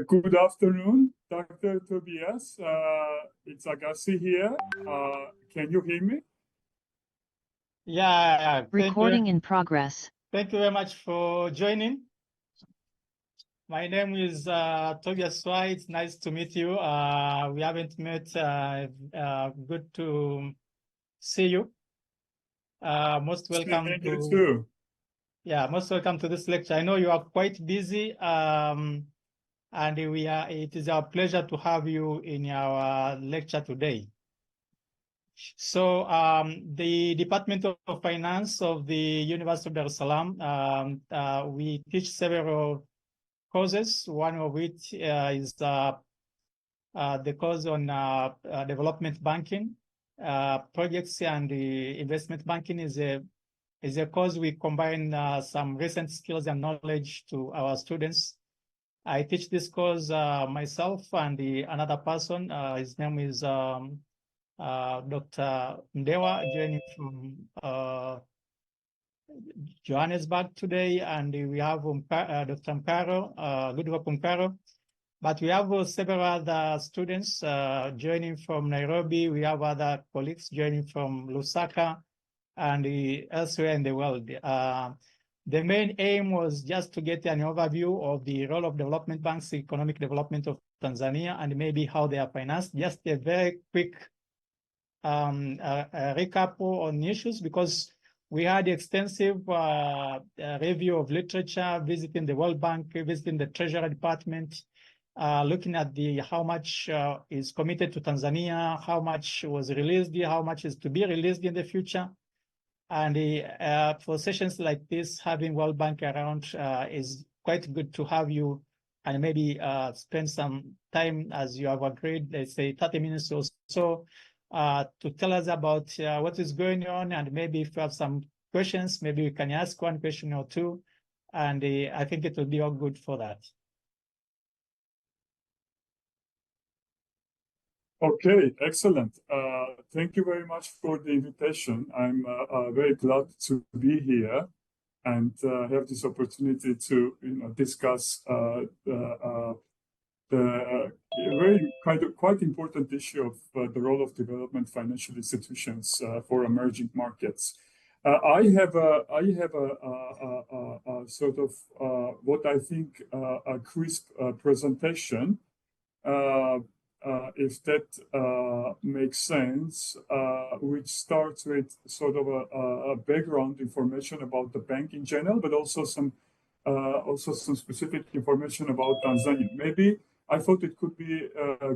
Good afternoon, Dr. Tobias. It's Agassi here. Can you hear me? Yeah. Recording in progress. Thank you very much for joining. My name is Tobias White. It's nice to meet you. We haven't met. Good to see you. Most welcome Thank you too. Yeah, most welcome to this lecture. I know you are quite busy, and it is our pleasure to have you in our lecture today. So the Department of Finance of the University of Dar es Salaam, we teach several courses, one of which is the course on development banking. Projects and investment banking is a course we combine some recent skills and knowledge to our students. I teach this course myself and another person. His name is Dr. Mdewa, joining from Johannesburg today, and we have Dr. Mparo, Goodhope Mparo. But we have several other students joining from Nairobi. We have other colleagues joining from Lusaka and elsewhere in the world. The main aim was just to get an overview of the role of development banks, economic development of Tanzania, and maybe how they are financed. Just a very quick recap on issues, because we had extensive review of literature, visiting the World Bank, visiting the Treasury Department, looking at how much is committed to Tanzania, how much was released, how much is to be released in the future. And for sessions like this, having World Bank around is quite good to have you, and maybe spend some time, as you have agreed, let's say 30 minutes or so, to tell us about what is going on, and maybe if you have some questions, maybe we can ask one question or two, and I think it will be all good for that. Okay, excellent. Thank you very much for the invitation. I'm very glad to be here and have this opportunity to discuss the very quite important issue of the role of development financial institutions for emerging markets. I have a sort of what I think a crisp presentation. If that makes sense, which starts with sort of a background information about the bank in general, but also some specific information about Tanzania. Maybe I thought it could be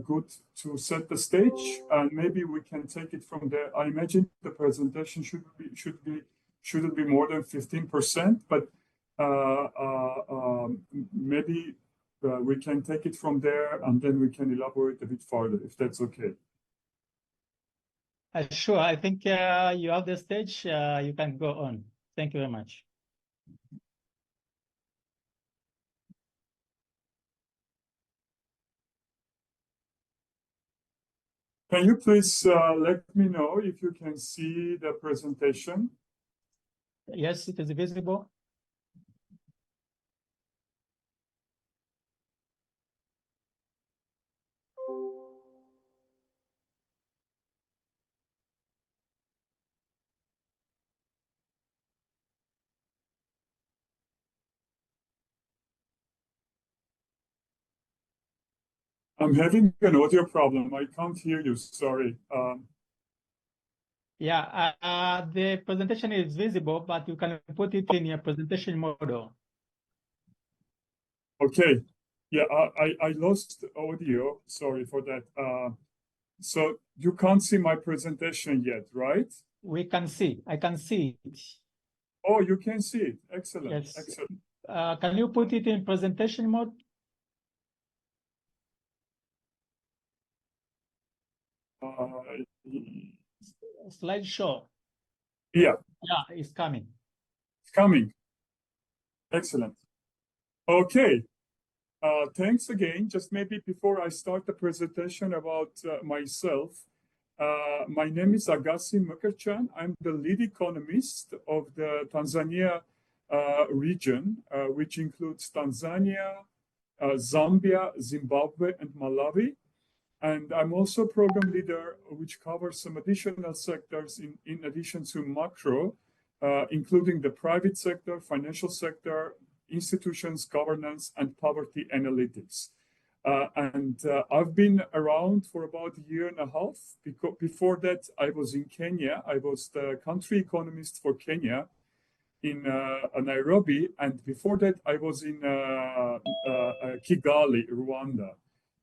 good to set the stage, and maybe we can take it from there. I imagine the presentation shouldn't be more than 15%, but maybe. We can take it from there, and then we can elaborate a bit further, if that's okay. Sure. I think you have the stage. You can go on. Thank you very much. Can you please let me know if you can see the presentation? Yes, it is visible. I'm having an audio problem. I can't hear you. Sorry. Yeah, the presentation is visible, but you can put it in your presentation model. Okay. Yeah, I lost audio. Sorry for that. So you can't see my presentation yet, right? We can see. I can see it. Oh, you can see it. Excellent. Yes. Excellent. Can you put it in presentation mode? Slideshow. Yeah. Yeah, it's coming. It's coming. Excellent. Okay. Thanks again. Just maybe before I start the presentation about myself, my name is Agassi Mukherchan. I'm the lead economist of the Tanzania region, which includes Tanzania, Zambia, Zimbabwe, and Malawi. And I'm also a program leader, which covers some additional sectors in addition to macro, including the private sector, financial sector, institutions, governance, and poverty analytics. I've been around for about a year and a half. Before that, I was in Kenya. I was the country economist for Kenya in Nairobi. And before that, I was in Kigali, Rwanda.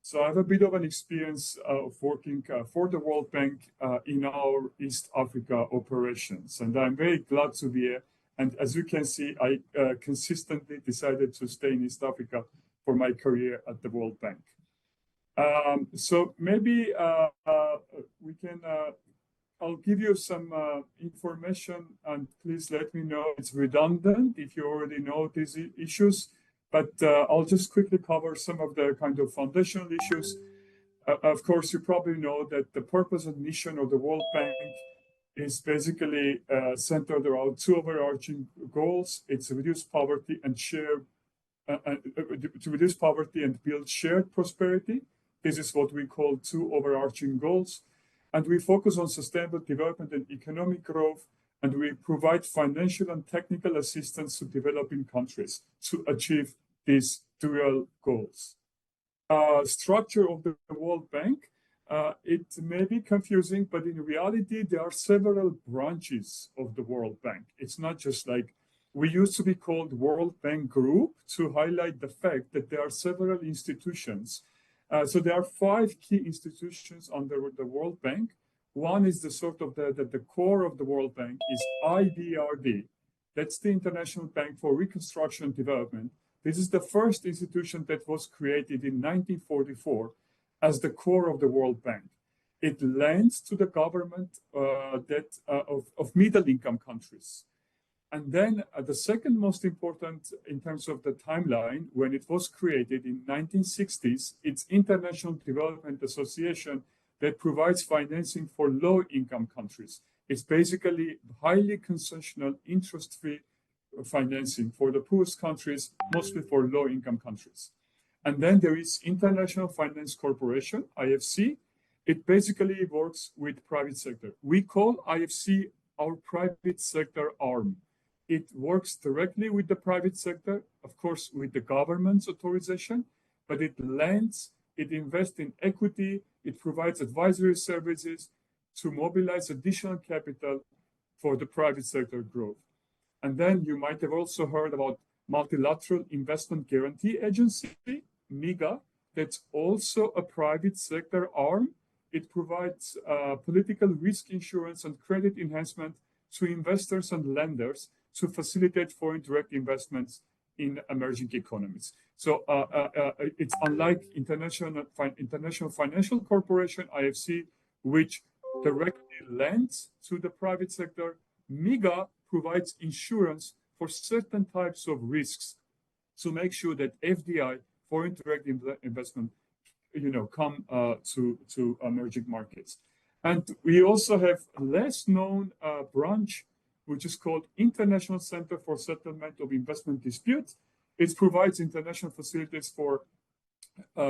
So I have a bit of an experience of working for the World Bank in our East Africa operations. And I'm very glad to be here. And as you can see, I consistently decided to stay in East Africa for my career at the World Bank. So maybe we can, I'll give you some information, and please let me know if it's redundant if you already know these issues. But I'll just quickly cover some of the kind of foundational issues. Of course, you probably know that the purpose and mission of the World Bank is basically centered around two overarching goals. It's to reduce poverty and build shared prosperity. This is what we call two overarching goals. And we focus on sustainable development and economic growth, and we provide financial and technical assistance to developing countries to achieve these dual goals. Structure of the World Bank, it may be confusing, but in reality, there are several branches of the World Bank. It's not just like, we used to be called World Bank Group to highlight the fact that there are several institutions. So there are 5 key institutions under the World Bank. One is the sort of the core of the World Bank is IBRD. That's the International Bank for Reconstruction and Development. This is the first institution that was created in 1944 as the core of the World Bank. It lends to the government of middle-income countries. And then the second most important in terms of the timeline, when it was created in 1960s, it's International Development Association that provides financing for low-income countries. It's basically highly concessional, interest-free financing for the poorest countries, mostly for low-income countries. And then there is International Finance Corporation, IFC. It basically works with private sector. We call IFC our private sector arm. It works directly with the private sector, of course, with the government's authorization, but it lends, it invests in equity, it provides advisory services to mobilize additional capital for the private sector growth. And then you might have also heard about Multilateral Investment Guarantee Agency, MIGA. That's also a private sector arm. It provides political risk insurance and credit enhancement to investors and lenders to facilitate foreign direct investments in emerging economies. So it's unlike International Financial Corporation, IFC, which directly lends to the private sector. MIGA provides insurance for certain types of risks to make sure that FDI, foreign direct investment, come to emerging markets. And we also have a less known branch, which is called International Center for Settlement of Investment Disputes. It provides international facilities for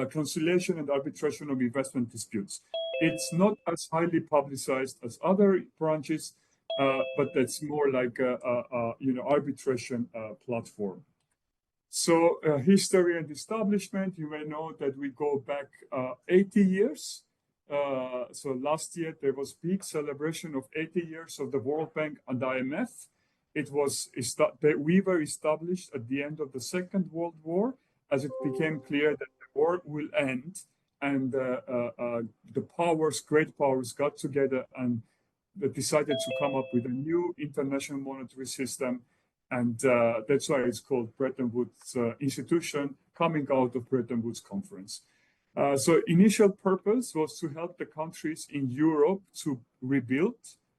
conciliation and arbitration of investment disputes. It's not as highly publicized as other branches, but that's more like arbitration platform. So history and establishment, you may know that we go back 80 years. So last year, there was big celebration of 80 years of the World Bank and IMF. We were established at the end of the Second World War, as it became clear that the war will end, and the great powers got together and they decided to come up with a new international monetary system. And that's why it's called Bretton Woods institution, coming out of Bretton Woods Conference. So initial purpose was to help the countries in Europe to rebuild.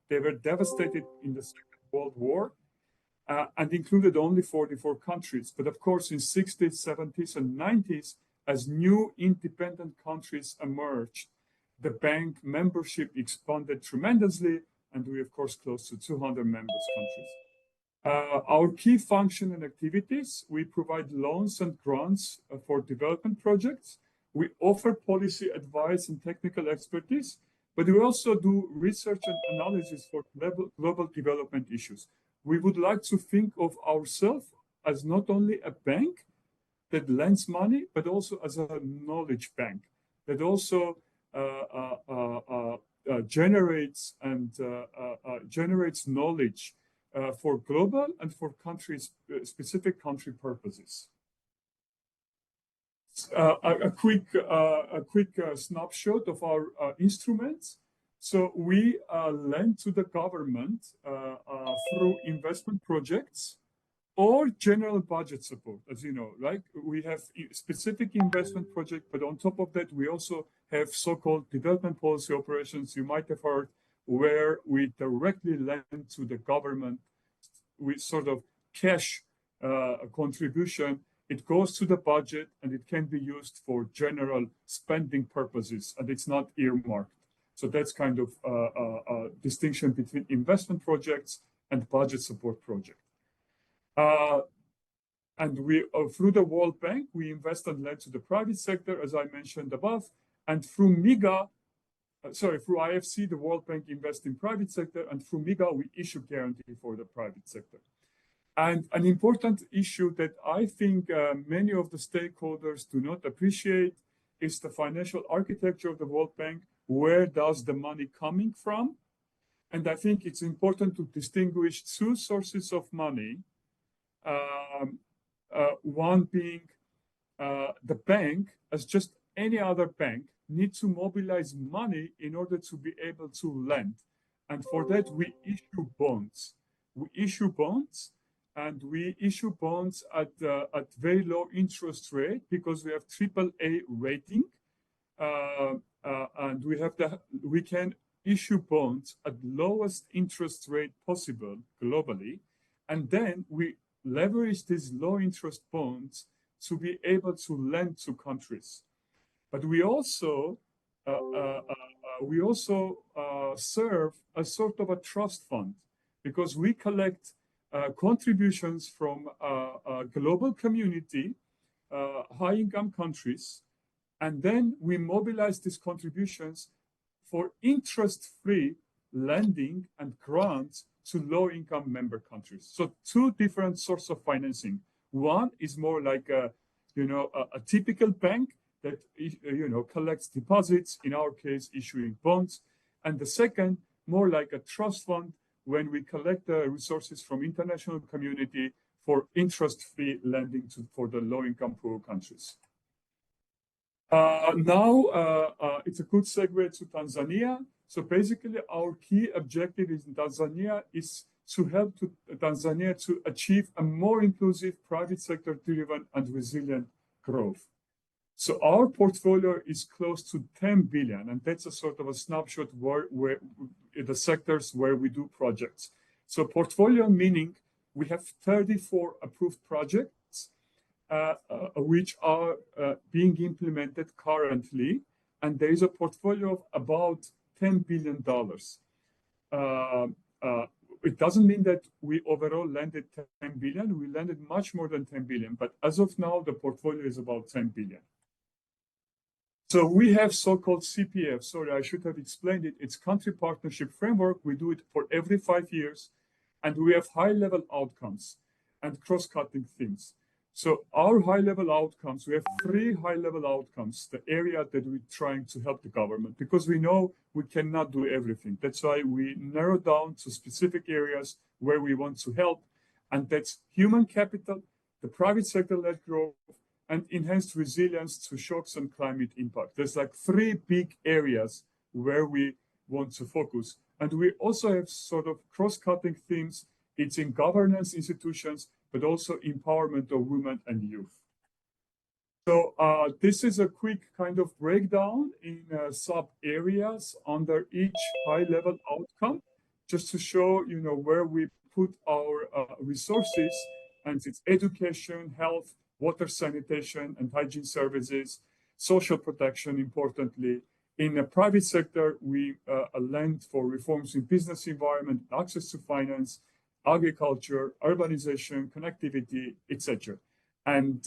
They were devastated in the Second World War and included only 44 countries. But of course, in 60s, 70s, and 90s, as new independent countries emerged, the bank membership expanded tremendously, and we, of course, close to 200 members countries. Our key function and activities, we provide loans and grants for development projects. We offer policy advice and technical expertise, but we also do research and analysis for global development issues. We would like to think of ourselves as not only a bank that lends money, but also as a knowledge bank that also generates knowledge for global and for countries, specific country purposes. A quick snapshot of our instruments. So we lend to the government through investment projects or general budget support, as you know, right? We have specific investment project, but on top of that, we also have so-called development policy operations. You might have heard where we directly lend to the government with sort of cash contribution. It goes to the budget and it can be used for general spending purposes, and it's not earmarked. So that's kind of a distinction between investment projects and budget support projects. And we, through the World Bank, we invest and lend to the private sector, as I mentioned above, and through MIGA, through IFC, the World Bank invests in private sector, and through MIGA, we issue guarantee for the private sector. And an important issue that I think many of the stakeholders do not appreciate is the financial architecture of the World Bank. Where does the money coming from? And I think it's important to distinguish two sources of money. One being the bank, as just any other bank, needs to mobilize money in order to be able to lend. And for that, we issue bonds. We issue bonds, and we issue bonds at very low interest rate because we have AAA rating, and we can issue bonds at lowest interest rate possible globally, and then we leverage these low interest bonds to be able to lend to countries. But we also serve as sort of a trust fund because we collect contributions from a global community, high-income countries, and then we mobilize these contributions for interest-free lending and grants to low-income member countries. So two different sources of financing. One is more like a typical bank that collects deposits, in our case, issuing bonds. And the second, more like a trust fund when we collect the resources from international community for interest-free lending for the low-income poor countries. Now, it's a good segue to Tanzania. So basically, our key objective in Tanzania is to help Tanzania to achieve a more inclusive, private sector-driven and resilient growth. So our portfolio is close to 10 billion, and that's a sort of a snapshot where the sectors where we do projects. So portfolio meaning we have 34 approved projects, which are being implemented currently, and there is a portfolio of about $10 billion. It doesn't mean that we overall landed 10 billion. We landed much more than 10 billion, but as of now, the portfolio is about 10 billion. So we have so-called CPF. Sorry, I should have explained it. It's country partnership framework. We do it for every 5 years, and we have high-level outcomes and cross-cutting themes. So our high-level outcomes, we have 3 high-level outcomes, the area that we're trying to help the government, because we know we cannot do everything. That's why we narrow down to specific areas where we want to help, and that's human capital, the private sector-led growth, and enhanced resilience to shocks and climate impact. There's like 3 big areas where we want to focus. And we also have sort of cross-cutting themes. It's in governance institutions, but also empowerment of women and youth. So this is a quick kind of breakdown in sub-areas under each high-level outcome, just to show, where we put our resources, and it's education, health, water sanitation and hygiene services, social protection, importantly. In the private sector, we lend for reforms in business environment, access to finance, agriculture, urbanization, connectivity, etc. And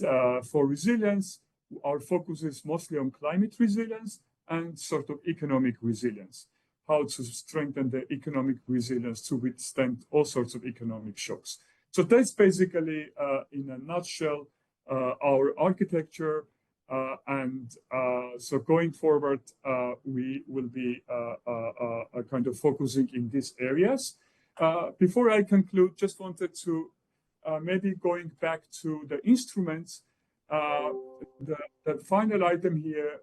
for resilience, our focus is mostly on climate resilience and sort of economic resilience, how to strengthen the economic resilience to withstand all sorts of economic shocks. So that's basically, in a nutshell, our architecture. So going forward, we will be kind of focusing in these areas. Before I conclude, just wanted to maybe going back to the instruments, the final item here,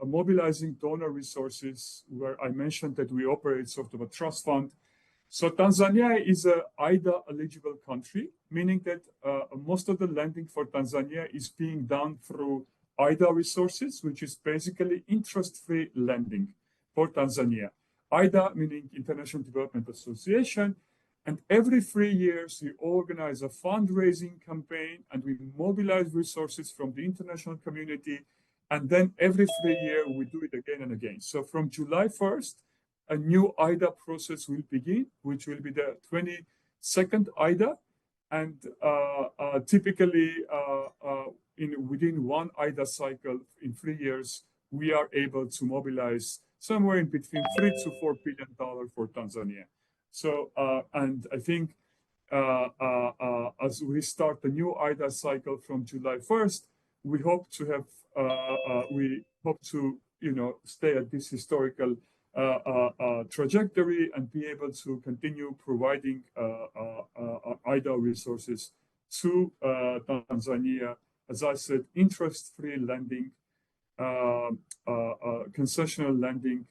mobilizing donor resources, where I mentioned that we operate sort of a trust fund. So Tanzania is a IDA eligible country, meaning that most of the lending for Tanzania is being done through IDA resources, which is basically interest-free lending for Tanzania. IDA meaning International Development Association. And every 3 years, we organize a fundraising campaign and we mobilize resources from the international community. And then every 3 years, we do it again and again. So from July 1st, a new IDA process will begin, which will be the 22nd IDA. And typically, within one IDA cycle in 3 years, we are able to mobilize somewhere in between $3 to $4 billion for Tanzania. So, and I think as we start the new IDA cycle from July 1st, we hope to have, stay at this historical trajectory and be able to continue providing IDA resources to Tanzania. As I said, interest-free lending, concessional lending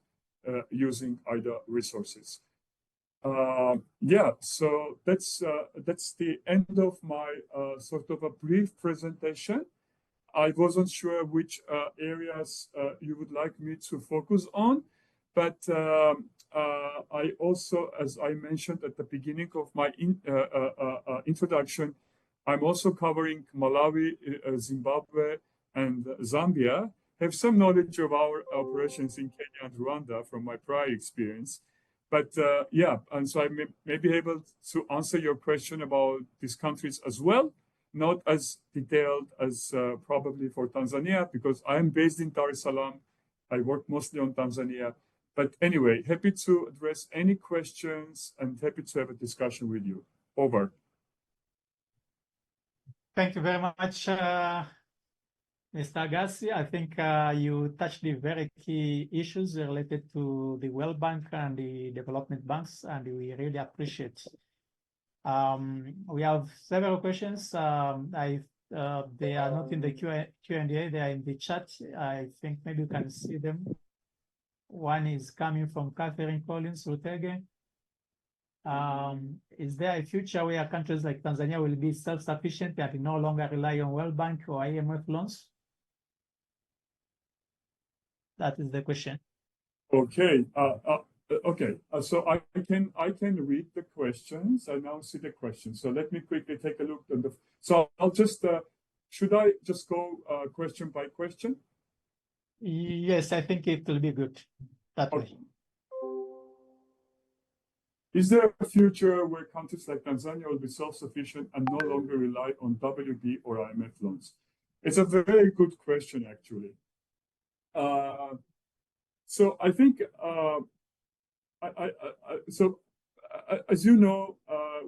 using IDA resources. So that's the end of my sort of a brief presentation. I wasn't sure which areas you would like me to focus on, but I also, as I mentioned at the beginning of my introduction, I'm also covering Malawi, Zimbabwe, and Zambia. Have some knowledge of our operations in Kenya and Rwanda from my prior experience. But and so I may be able to answer your question about these countries as well, not as detailed as probably for Tanzania, because I am based in Dar es Salaam. I work mostly on Tanzania. But anyway, happy to address any questions and happy to have a discussion with you. Over. Thank you very much, Mr. Agassi. I think you touched the very key issues related to the World Bank and the development banks, and we really appreciate. We have several questions. They are not in the Q&A, they are in the chat. I think maybe you can see them. One is coming from Catherine Collins Rutege. Is there a future where countries like Tanzania will be self-sufficient and no longer rely on World Bank or IMF loans? That is the question. Okay. So I can read the questions. I now see the questions. So let me quickly take a look at the. So I'll just. Should I just go question by question? Yes, I think it will be good that way. Is there a future where countries like Tanzania will be self-sufficient and no longer rely on WB or IMF loans? It's a very good question, actually. So I think, as you know,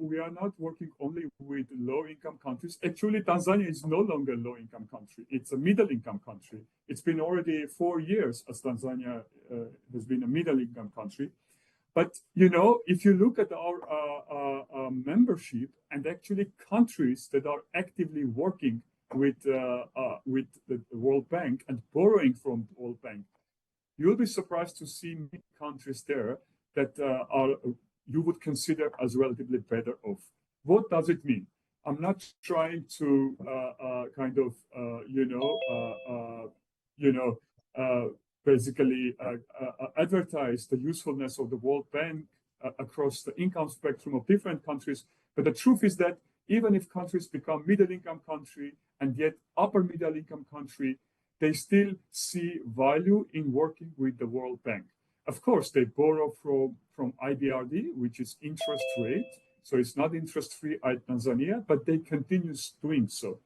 we are not working only with low-income countries. Actually, Tanzania is no longer a low-income country. It's a middle-income country. It's been already 4 years as Tanzania has been a middle-income country. But, if you look at our membership and actually countries that are actively working with the World Bank and borrowing from the World Bank, you'll be surprised to see many countries there that you would consider as relatively better off. What does it mean? I'm not trying to basically advertise the usefulness of the World Bank across the income spectrum of different countries. But the truth is that even if countries become middle-income country and yet upper middle-income country, they still see value in working with the World Bank. Of course, they borrow from IBRD, which is interest rate. So it's not interest-free at Tanzania, but they continue doing so.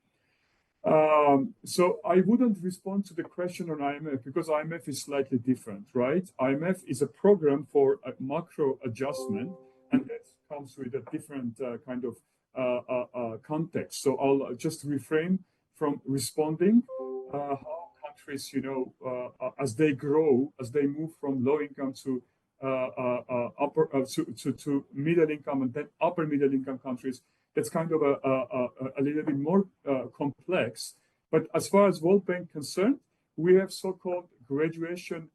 So I wouldn't respond to the question on IMF because IMF is slightly different, right? IMF is a program for a macro adjustment, and that comes with a different kind of context. So I'll just refrain from responding how countries, as they grow, as they move from low income to upper to middle income and then upper middle income countries. That's kind of a little bit more complex. But as far as World Bank concerned, we have so-called graduation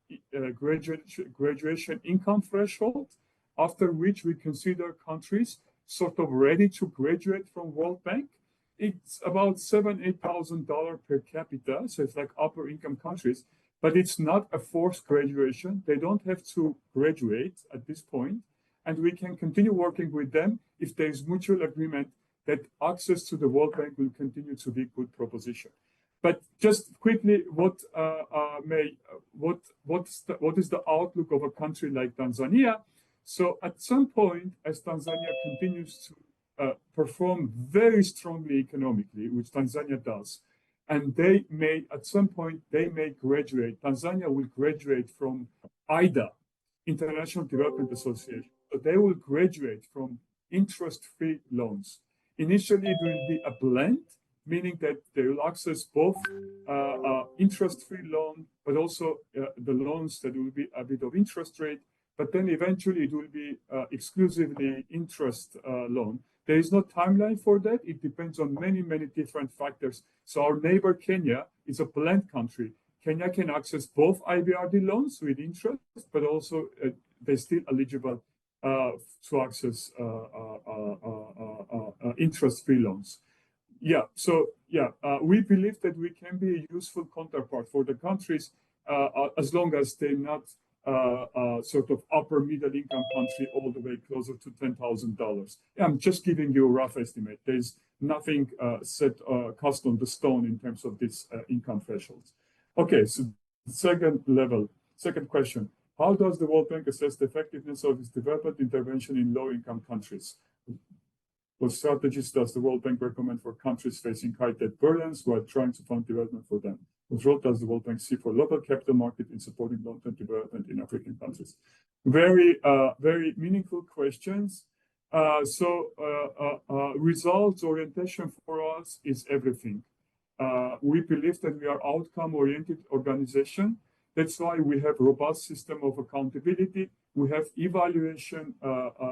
income threshold, after which we consider countries sort of ready to graduate from World Bank. It's about $7,000-8,000 per capita, so it's like upper income countries, but it's not a forced graduation. They don't have to graduate at this point, and we can continue working with them if there is mutual agreement that access to the World Bank will continue to be a good proposition. But just quickly, what is the outlook of a country like Tanzania? So at some point, as Tanzania continues to perform very strongly economically, which Tanzania does, and at some point, they may graduate. Tanzania will graduate from IDA, International Development Association. So they will graduate from interest-free loans. Initially, it will be a blend, meaning that they will access both interest-free loan, but also the loans that will be a bit of interest rate. But then eventually it will be exclusively interest loan. There is no timeline for that. It depends on many, many different factors. So our neighbor Kenya is a blend country. Kenya can access both IBRD loans with interest, but also they're still eligible to access interest-free loans. We believe that we can be a useful counterpart for the countries as long as they're not sort of upper middle income country all the way closer to $10,000. I'm just giving you a rough estimate. There's nothing cast on the stone in terms of these income thresholds. Okay, so second question. How does the World Bank assess the effectiveness of its development intervention in low-income countries? What strategies does the World Bank recommend for countries facing high debt burdens who are trying to fund development for them? What role does the World Bank see for local capital market in supporting long-term development in African countries? Very meaningful questions. Results orientation for us is everything. We believe that we are outcome-oriented organization. That's why we have robust system of accountability. We have evaluation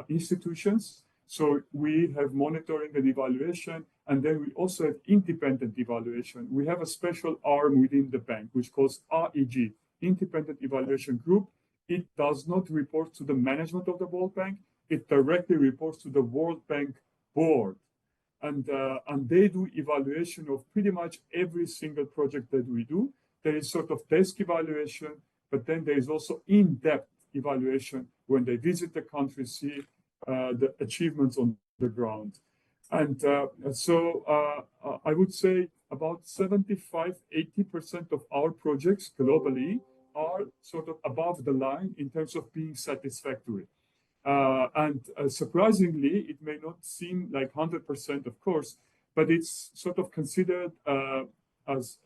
institutions. So we have monitoring and evaluation, and then we also have independent evaluation. We have a special arm within the bank, which calls REG, Independent Evaluation Group. It does not report to the management of the World Bank. It directly reports to the World Bank board. And they do evaluation of pretty much every single project that we do. There is sort of desk evaluation, but then there is also in-depth evaluation when they visit the country, see the achievements on the ground. And I would say about 75–80% of our projects globally are sort of above the line in terms of being satisfactory. Surprisingly, it may not seem like 100%, of course, but it's sort of considered as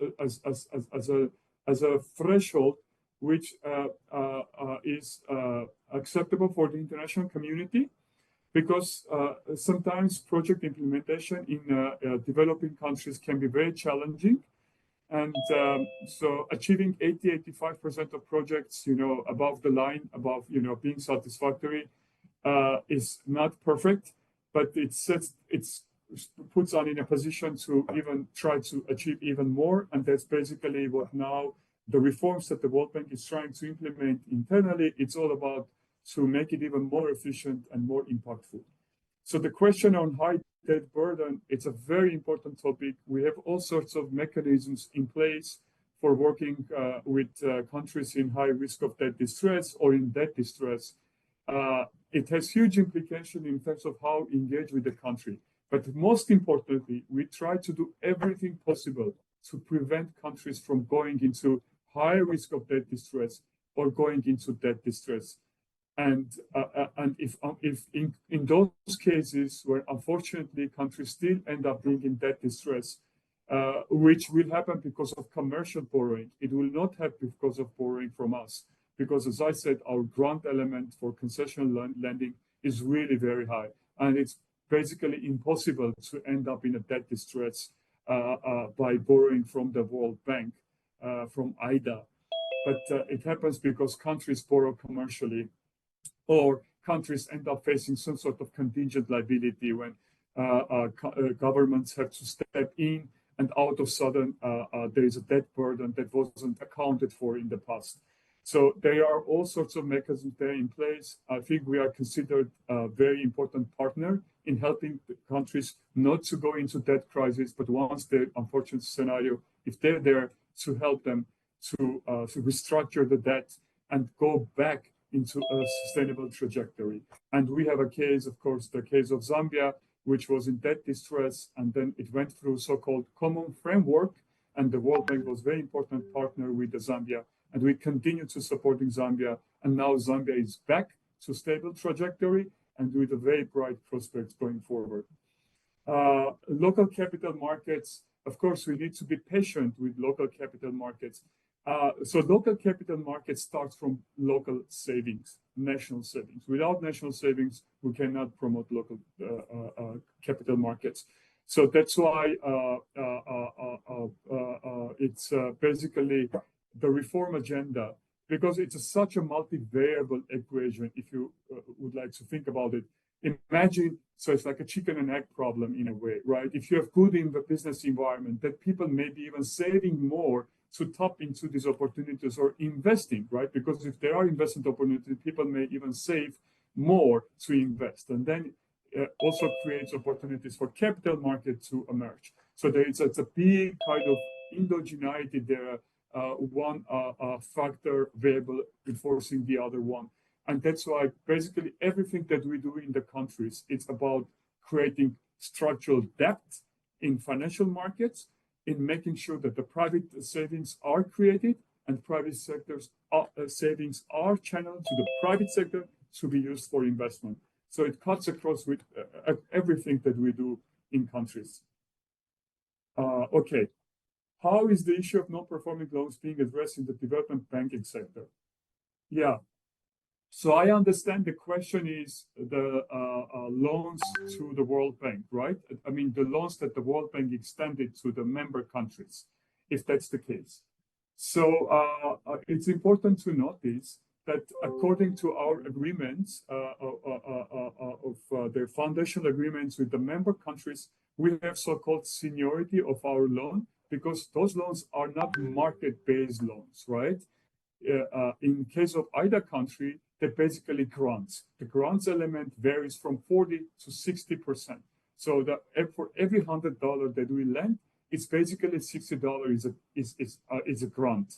a threshold which is acceptable for the international community, because sometimes project implementation in developing countries can be very challenging. And so achieving 80–85% of projects, above the line, above, being satisfactory is not perfect, but it puts on in a position to even try to achieve even more. And that's basically what now the reforms that the World Bank is trying to implement internally. It's all about to make it even more efficient and more impactful. So the question on high debt burden, it's a very important topic. We have all sorts of mechanisms in place for working with countries in high risk of debt distress or in debt distress. It has huge implication in terms of how engage with the country. But most importantly, we try to do everything possible to prevent countries from going into high risk of debt distress or going into debt distress. And if in those cases where unfortunately countries still end up being in debt distress, which will happen because of commercial borrowing, it will not happen because of borrowing from us. Because as I said, our grant element for concessional lending is really very high, and it's basically impossible to end up in a debt distress by borrowing from the World Bank, from IDA. But it happens because countries borrow commercially, or countries end up facing some sort of contingent liability when governments have to step in, and out of sudden there is a debt burden that wasn't accounted for in the past. So there are all sorts of mechanisms there in place. I think we are considered a very important partner in helping the countries not to go into debt crisis, but once the unfortunate scenario, if they're there, to help them to restructure the debt and go back into a sustainable trajectory. And we have a case, of course, the case of Zambia, which was in debt distress, and then it went through so-called common framework, and the World Bank was a very important partner with the Zambia, and we continue to supporting Zambia, and now Zambia is back to stable trajectory and with a very bright prospects going forward. Local capital markets, of course, we need to be patient with local capital markets. So local capital markets start from local savings, national savings. Without national savings, we cannot promote local capital markets. So that's why it's basically the reform agenda, because it's such a multi-variable equation, if you would like to think about it. Imagine, so it's like a chicken and egg problem in a way, right? If you have good in the business environment, that people may be even saving more to tap into these opportunities or investing, right? Because if there are investment opportunities, people may even save more to invest. And then also creates opportunities for capital market to emerge. So it's a big kind of endogeneity there, one factor variable enforcing the other one. And that's why basically everything that we do in the countries, it's about creating structural depth in financial markets, in making sure that the private savings are created and private sectors savings are channeled to the private sector to be used for investment. So it cuts across with everything that we do in countries. Okay, how is the issue of non-performing loans being addressed in the development banking sector? Yeah. So I understand the question is the loans to the World Bank, right? I mean, the loans that the World Bank extended to the member countries, if that's the case. So it's important to notice that according to our agreements of their foundational agreements with the member countries, we have so-called seniority of our loan, because those loans are not market-based loans, right? In case of either country, they're basically grants. The grants element varies from 40 to 60%. So for every $100 that we lend, it's basically $60 is a grant.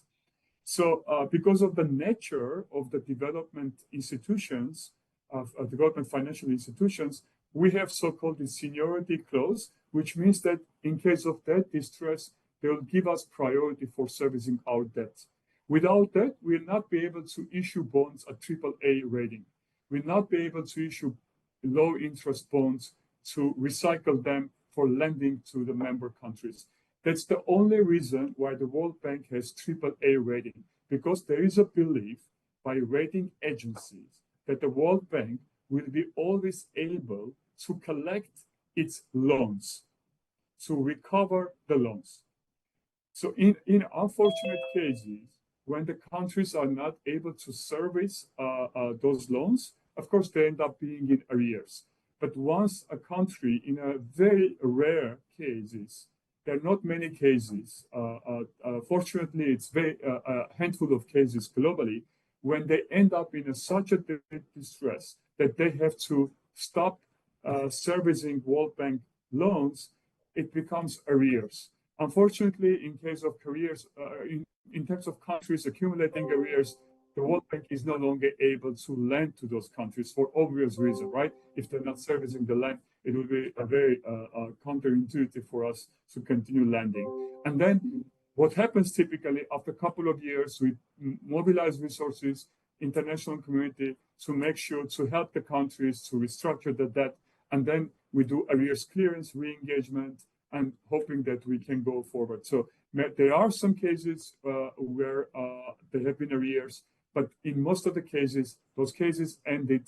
So because of the nature of the development institutions, of development financial institutions, we have so-called the seniority clause, which means that in case of debt distress, they will give us priority for servicing our debt. Without that, we'll not be able to issue bonds at AAA rating. We'll not be able to issue low interest bonds to recycle them for lending to the member countries. That's the only reason why the World Bank has AAA rating, because there is a belief by rating agencies that the World Bank will be always able to collect its loans, to recover the loans. So in unfortunate cases, when the countries are not able to service those loans, of course, they end up being in arrears. But once a country, in a very rare cases, there are not many cases, fortunately, it's a handful of cases globally, when they end up in such a distress that they have to stop servicing World Bank loans, it becomes arrears. Unfortunately, in case of careers, in terms of countries accumulating arrears, the World Bank is no longer able to lend to those countries for obvious reason, right? If they're not servicing the land, it will be a very counterintuitive for us to continue lending. And then what happens typically after a couple of years, we mobilize resources international community to make sure to help the countries to restructure the debt. And then we do arrears clearance, re-engagement, and hoping that we can go forward. So there are some cases where there have been arrears, but in most of the cases, those cases ended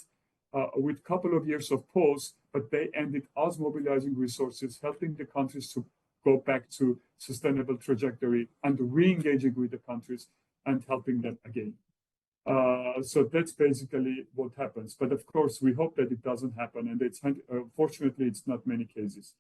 with a couple of years of pause, but they ended us mobilizing resources, helping the countries to go back to sustainable trajectory and re-engaging with the countries and helping them again. So that's basically what happens. But of course, we hope that it doesn't happen. And it's fortunately, it's not many cases.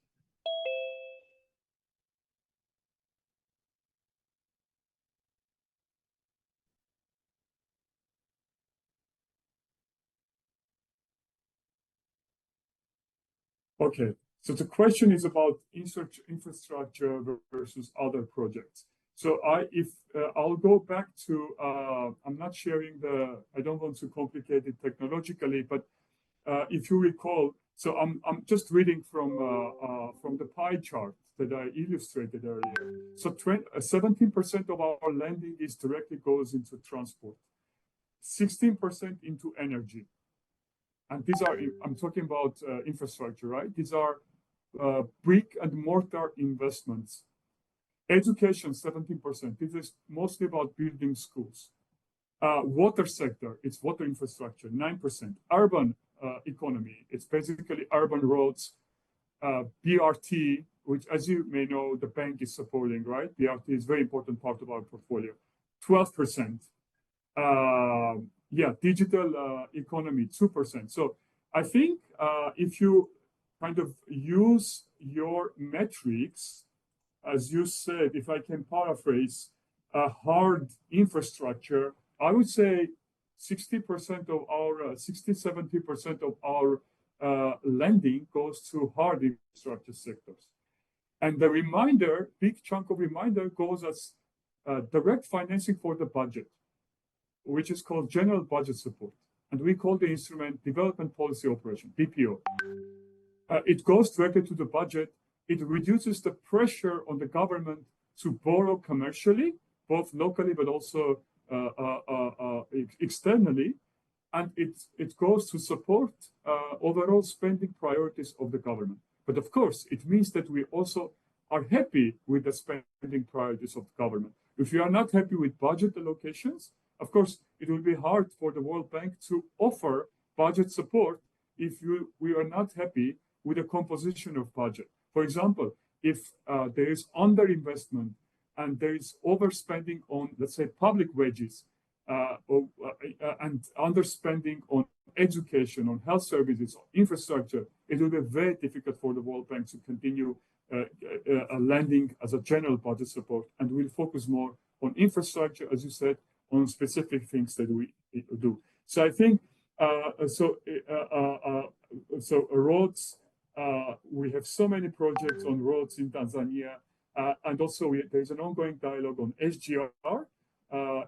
Okay, so the question is about infrastructure versus other projects. So I'll go back to, I'm not sharing I don't want to complicate it technologically, but if you recall, so I'm just reading from the pie chart that I illustrated earlier. So 17% of our lending is directly goes into transport, 16% into energy. And these are, I'm talking about infrastructure, right? These are brick and mortar investments. Education, 17%. This is mostly about building schools. Water sector, it's water infrastructure, 9%. Urban economy, it's basically urban roads, BRT, which, as you may know, the bank is supporting, right? BRT is a very important part of our portfolio, 12%. Yeah, digital economy, 2%. So I think if you kind of use your metrics, as you said, if I can paraphrase, hard infrastructure, I would say 60% of our, 70% of our lending goes to hard infrastructure sectors. And the remainder, big chunk of remainder goes as direct financing for the budget, which is called general budget support. And we call the instrument development policy operation, DPO. It goes directly to the budget. It reduces the pressure on the government to borrow commercially, both locally but also externally. And it goes to support overall spending priorities of the government. But of course, it means that we also are happy with the spending priorities of the government. If you are not happy with budget allocations, of course, it will be hard for the World Bank to offer budget support if we are not happy with the composition of budget. For example, if there is underinvestment and there is overspending on, let's say, public wages and underspending on education, on health services, on infrastructure, it will be very difficult for the World Bank to continue lending as a general budget support. And we'll focus more on infrastructure, as you said, on specific things that we do. So I think, roads, we have so many projects on roads in Tanzania. And also there's an ongoing dialogue on SGR.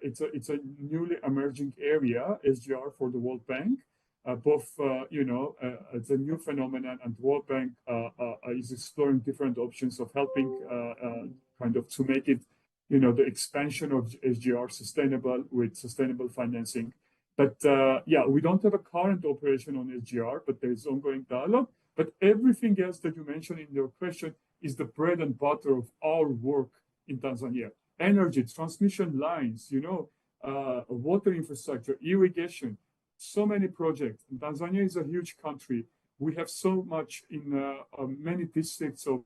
It's a newly emerging area, SGR, for the World Bank. It's a new phenomenon, and the World Bank is exploring different options of helping kind of to make it, the expansion of SGR sustainable with sustainable financing. But yeah, we don't have a current operation on SGR, but there's ongoing dialogue. But everything else that you mentioned in your question is the bread and butter of our work in Tanzania. Energy, transmission lines, water infrastructure, irrigation, so many projects. Tanzania is a huge country. We have so much in many districts of,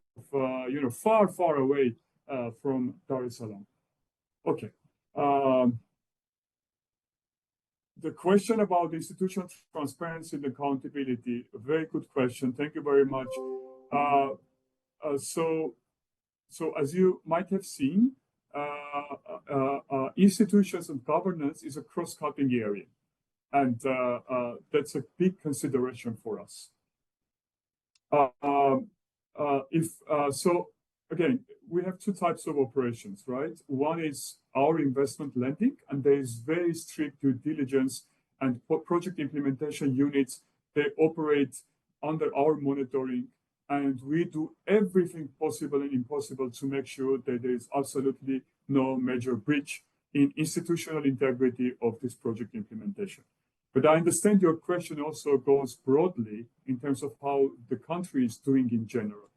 far, far away from Dar es Salaam. Okay. The question about institutional transparency and accountability, a very good question. Thank you very much. So as you might have seen, institutions and governance is a cross-cutting area. And that's a big consideration for us. Again, we have two types of operations, right? One is our investment lending, and there is very strict due diligence, and project implementation units, they operate under our monitoring, and we do everything possible and impossible to make sure that there is absolutely no major breach. in institutional integrity of this project implementation. But I understand your question also goes broadly in terms of how the country is doing in general.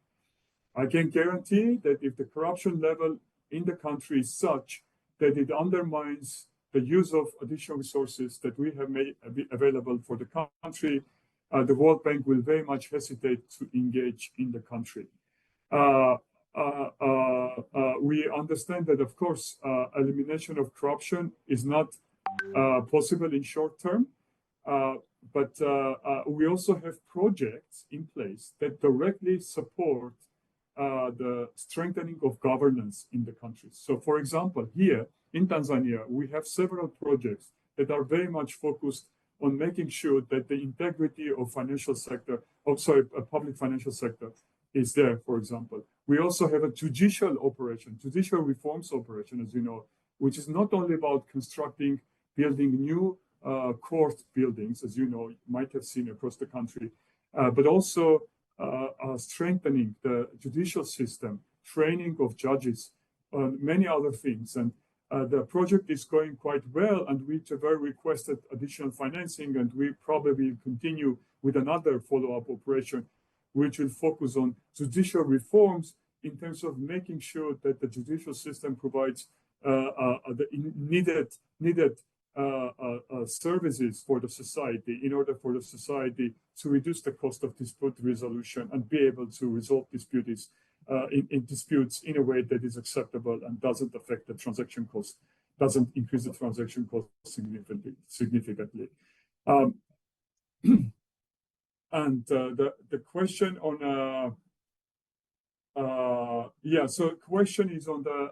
I can guarantee that if the corruption level in the country is such that it undermines the use of additional resources that we have made available for the country, the World Bank will very much hesitate to engage in the country. We understand that, of course, elimination of corruption is not possible in short term, but we also have projects in place that directly support the strengthening of governance in the country. So, for example, here in Tanzania, we have several projects that are very much focused on making sure that the integrity of public financial sector is there, for example. We also have a judicial reforms operation, as you know, which is not only about building new court buildings, as you know, you might have seen across the country, but also strengthening the judicial system, training of judges, many other things. And the project is going quite well, and we have requested additional financing, and we probably continue with another follow-up operation, which will focus on judicial reforms in terms of making sure that the judicial system provides the needed services for the society in order for the society to reduce the cost of dispute resolution and be able to resolve disputes in a way that is acceptable and doesn't affect the transaction cost, doesn't increase the transaction cost significantly. And the question on so question is on the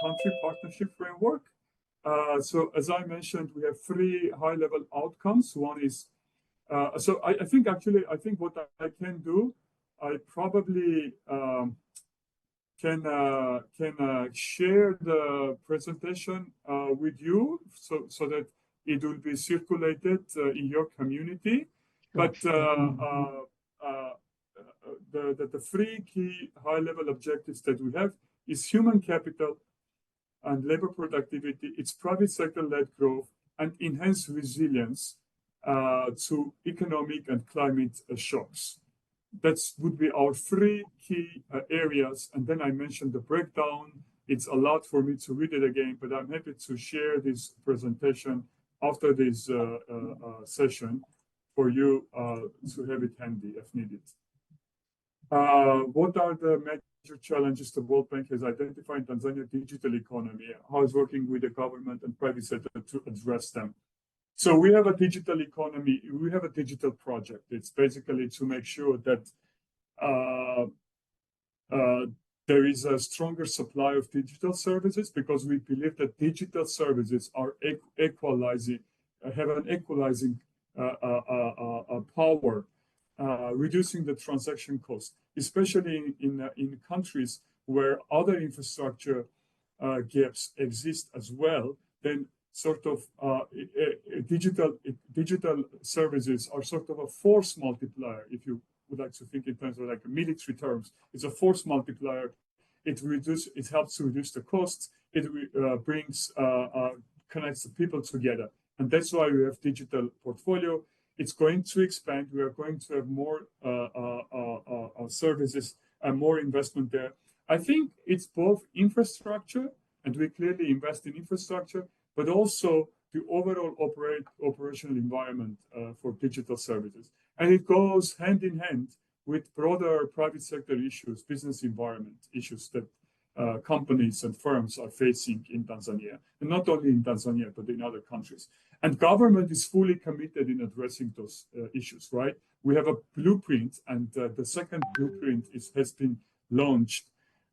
country partnership framework. So as I mentioned, we have 3 high-level outcomes. One is I think what I can do, I probably can share the presentation with you so that it will be circulated in your community. But the 3 key high-level objectives that we have is human capital and labor productivity, its private sector-led growth, and enhanced resilience to economic and climate shocks. That would be our 3 key areas. And then I mentioned the breakdown. It's a lot for me to read it again, but I'm happy to share this presentation after this session for you to have it handy if needed. What are the major challenges the World Bank has identified in Tanzania's digital economy? How is working with the government and private sector to address them? So we have a digital economy. We have a digital project. It's basically to make sure that there is a stronger supply of digital services, because we believe that digital services are have an equalizing power, reducing the transaction cost, especially in countries where other infrastructure gaps exist as well. Then sort of digital services are sort of a force multiplier, if you would like to think in terms of like military terms. It's a force multiplier. It helps to reduce the costs. It connects the people together. And that's why we have digital portfolio. It's going to expand. We are going to have more services and more investment there. I think it's both infrastructure, and we clearly invest in infrastructure, but also the overall operational environment for digital services. And it goes hand in hand with broader private sector issues, business environment issues that companies and firms are facing in Tanzania, and not only in Tanzania, but in other countries. And government is fully committed in addressing those issues, right? We have a blueprint, and the second blueprint has been launched.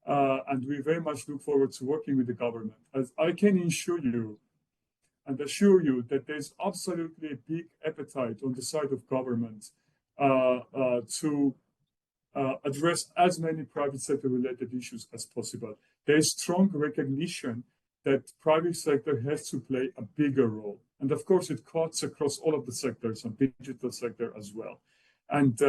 And we very much look forward to working with the government. As I can assure you that there's absolutely a big appetite on the side of government to address as many private sector related issues as possible. There's strong recognition that private sector has to play a bigger role. And of course, it cuts across all of the sectors and digital sector as well. And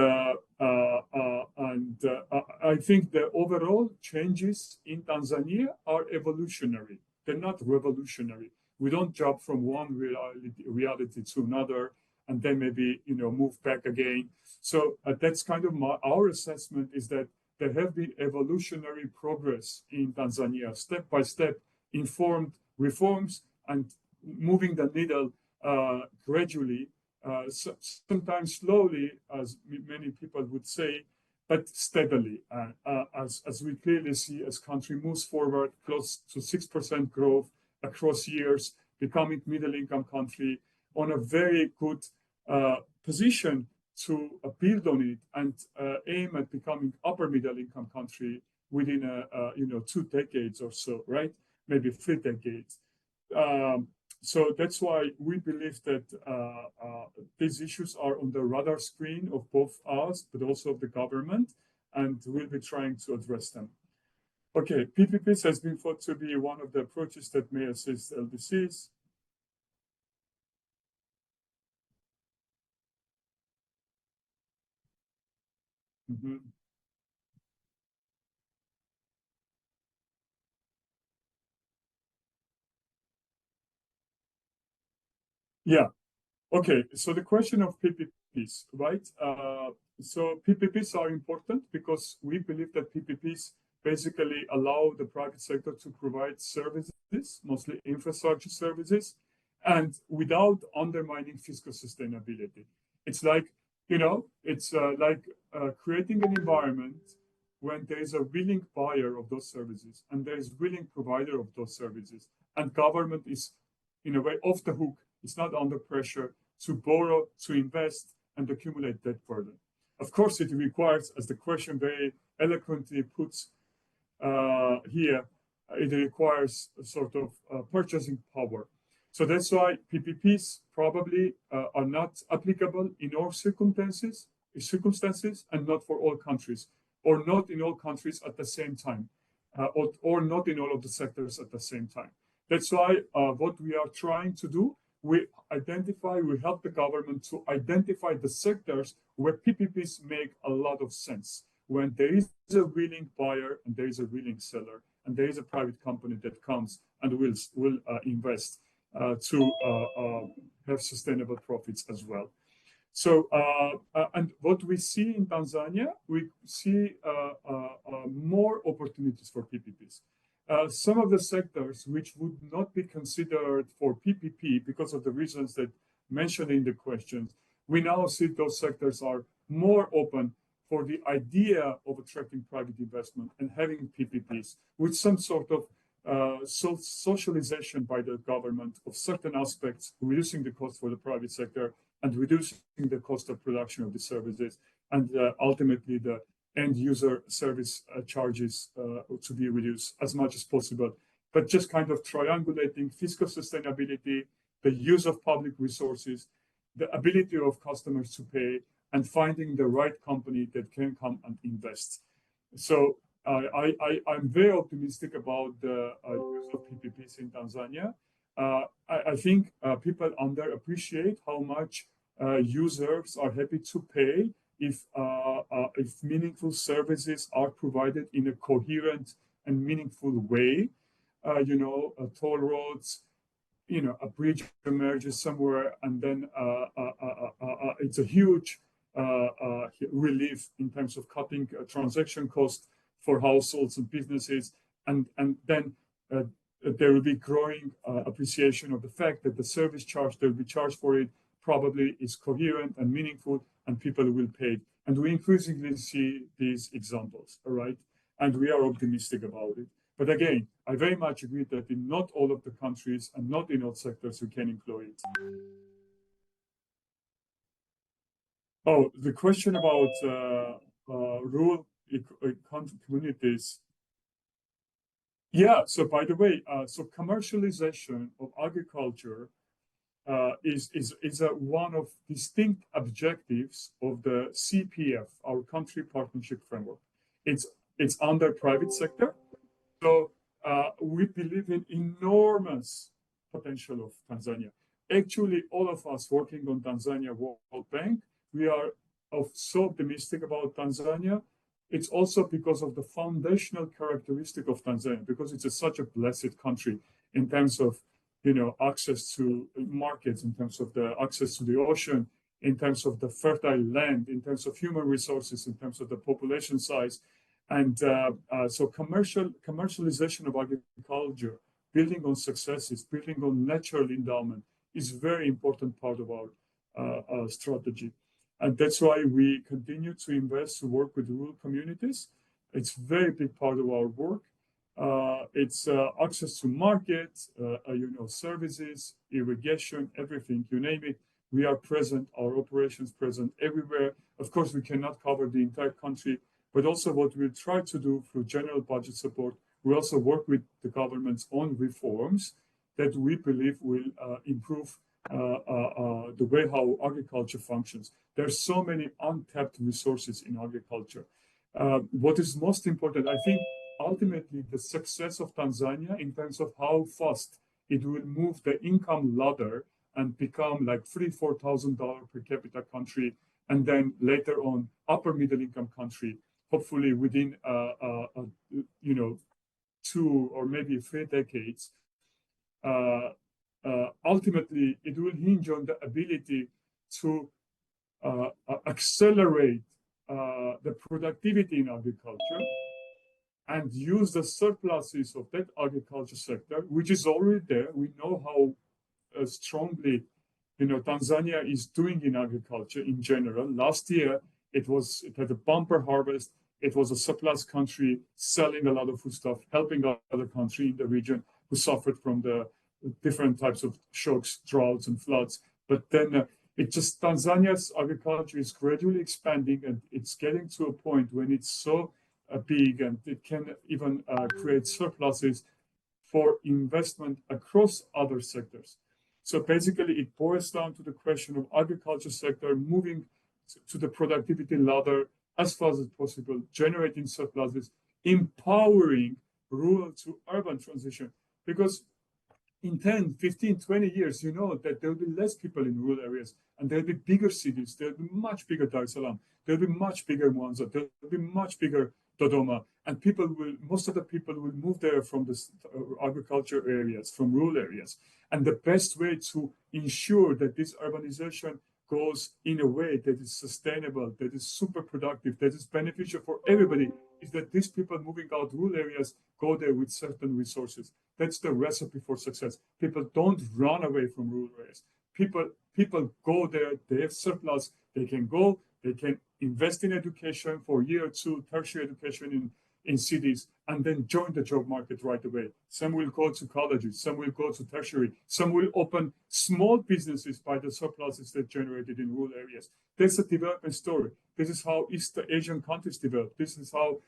I think the overall changes in Tanzania are evolutionary. they're not revolutionary. We don't jump from one reality to another and then maybe move back again. So that's kind of our assessment, is that there have been evolutionary progress in Tanzania, step by step, informed reforms and moving the needle gradually, sometimes slowly, as many people would say, but steadily, as we clearly see, as country moves forward, close to 6% growth across years, becoming middle-income country, on a very good position to build on it and aim at becoming upper middle-income country within 2 decades or so, right? Maybe 3 decades. So that's why we believe that these issues are on the radar screen of both us, but also of the government, and we'll be trying to address them. Okay, PPPs has been thought to be one of the approaches that may assist LDCs. Mm-hmm. Yeah. Okay. So the question of PPPs, right? So PPPs are important because we believe that PPPs basically allow the private sector to provide services, mostly infrastructure services, and without undermining fiscal sustainability. It's like, creating an environment when there is a willing buyer of those services and there is willing provider of those services, and government is in a way off the hook. It's not under pressure to borrow, to invest, and accumulate debt burden. Of course, it requires, as the question very eloquently puts here, it requires a sort of purchasing power. So that's why PPPs probably are not applicable in all circumstances, and not for all countries, or not in all countries at the same time, or not in all of the sectors at the same time. That's why what we are trying to do, we help the government to identify the sectors where PPPs make a lot of sense, when there is a willing buyer and there is a willing seller, and there is a private company that comes and will invest to have sustainable profits as well. So, and what we see in Tanzania, we see more opportunities for PPPs. Some of the sectors which would not be considered for PPP because of the reasons that mentioned in the questions, we now see those sectors are more open for the idea of attracting private investment and having PPPs with some sort of socialization by the government of certain aspects, reducing the cost for the private sector and reducing the cost of production of the services, and ultimately the end user service charges to be reduced as much as possible. But just kind of triangulating fiscal sustainability, the use of public resources, the ability of customers to pay, and finding the right company that can come and invest. So I'm very optimistic about the use of PPPs in Tanzania. I think people underappreciate how much users are happy to pay if meaningful services are provided in a coherent and meaningful way. Toll roads, a bridge emerges somewhere, and then it's a huge relief in terms of cutting transaction costs for households and businesses, and then there will be growing appreciation of the fact that the service charge that will be charged for it probably is coherent and meaningful, and people will pay. And we increasingly see these examples, all right? And we are optimistic about it. But again, I very much agree that in not all of the countries and not in all sectors we can employ it. Oh, the question about rural communities. Yeah, so by the way, so commercialization of agriculture is one of distinct objectives of the CPF, our country partnership framework. It's under private sector. So we believe in enormous potential of Tanzania. Actually, all of us working on Tanzania World Bank, we are so optimistic about Tanzania. It's also because of the foundational characteristic of Tanzania, because it's such a blessed country. in terms of, access to markets, in terms of the access to the ocean, in terms of the fertile land, in terms of human resources, in terms of the population size. And so commercialization of agriculture, building on successes, building on natural endowment is a very important part of our strategy. And that's why we continue to invest, to work with rural communities. It's a very big part of our work. It's access to markets, services, irrigation, everything, you name it. We are present, our operations present everywhere. Of course, we cannot cover the entire country, but also what we try to do through general budget support, we also work with the government's own reforms that we believe will improve the way how agriculture functions. There's so many untapped resources in agriculture. What is most important, I think, ultimately, the success of Tanzania in terms of how fast it will move the income ladder and become like $3,000-4,000 per capita country, and then later on upper middle income country, hopefully within 2 or maybe 3 decades. Ultimately, it will hinge on the ability to accelerate the productivity in agriculture and use the surpluses of that agriculture sector, which is already there. We know how strongly, Tanzania is doing in agriculture in general. Last year, it had a bumper harvest. It was a surplus country, selling a lot of foodstuff, helping other countries in the region who suffered from the different types of shocks, droughts, and floods. But then Tanzania's agriculture is gradually expanding, and it's getting to a point when it's so big and it can even create surpluses for investment across other sectors. So basically, it boils down to the question of agriculture sector moving to the productivity ladder as fast as possible, generating surpluses, empowering rural to urban transition. Because in 10, 15, 20 years, that there will be less people in rural areas, and there'll be bigger cities. There'll be much bigger Dar es Salaam. There'll be much bigger Mwanza. There'll be much bigger Dodoma. And most of the people will move there from the agriculture areas, from rural areas. And the best way to ensure that this urbanization goes in a way that is sustainable, that is super productive, that is beneficial for everybody, is that these people moving out rural areas go there with certain resources. That's the recipe for success. People don't run away from rural areas. People go there, they have surplus, they can go, they can invest in education for a year or two, tertiary education in cities, and then join the job market right away. Some will go to colleges, some will go to tertiary, some will open small businesses by the surpluses they generated in rural areas. That's a development story. This is how East Asian countries developed. This is how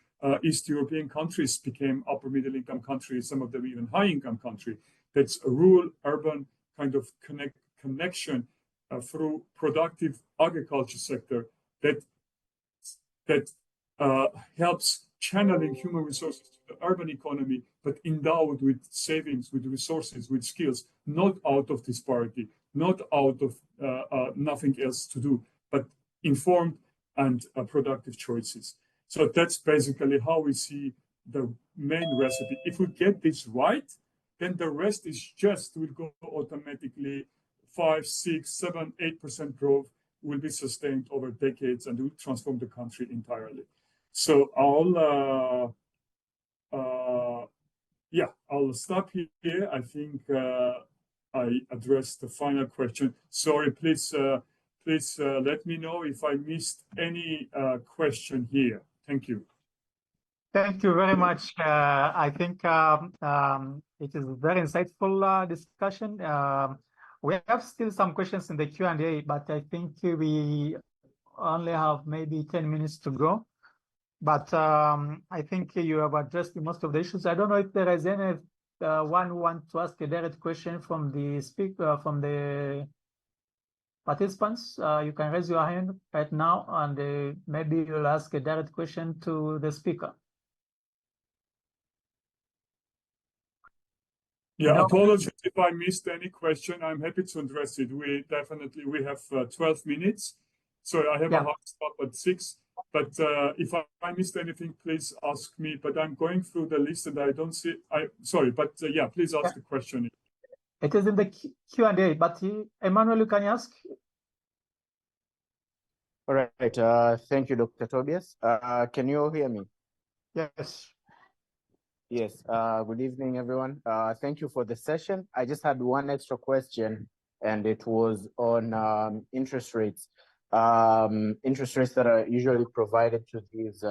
East European countries became upper middle income countries, some of them even high income country. That's a rural urban kind of connection through productive agriculture sector that helps channeling human resources to the urban economy, but endowed with savings, with resources, with skills, not out of disparity, not out of nothing else to do, but informed and productive choices. So that's basically how we see the main recipe. If we get this right, then the rest will go automatically. 5, 6, 7, 8% growth will be sustained over decades and will transform the country entirely. So I'll stop here. I think I addressed the final question. Sorry, please let me know if I missed any question here. Thank you. Thank you very much. I think it is a very insightful discussion. We have still some questions in the Q&A, but I think we only have maybe 10 minutes to go. But I think you have addressed most of the issues. I don't know if there is any one who wants to ask a direct question from the speaker, from the participants. You can raise your hand right now, and maybe you'll ask a direct question to the speaker. Yeah, apologies if I missed any question. I'm happy to address it. We have 12 minutes. So I have a hard stop at 6. But if I missed anything, please ask me. But I'm going through the list and I don't see. Sorry, but yeah, please ask the question. It is in the Q&A, but Emmanuel, you can ask. All right. Thank you, Dr. Tobias. Can you all hear me? Yes. Yes. Good evening, everyone. Thank you for the session. I just had one extra question, and it was on interest rates. Interest rates that are usually provided to these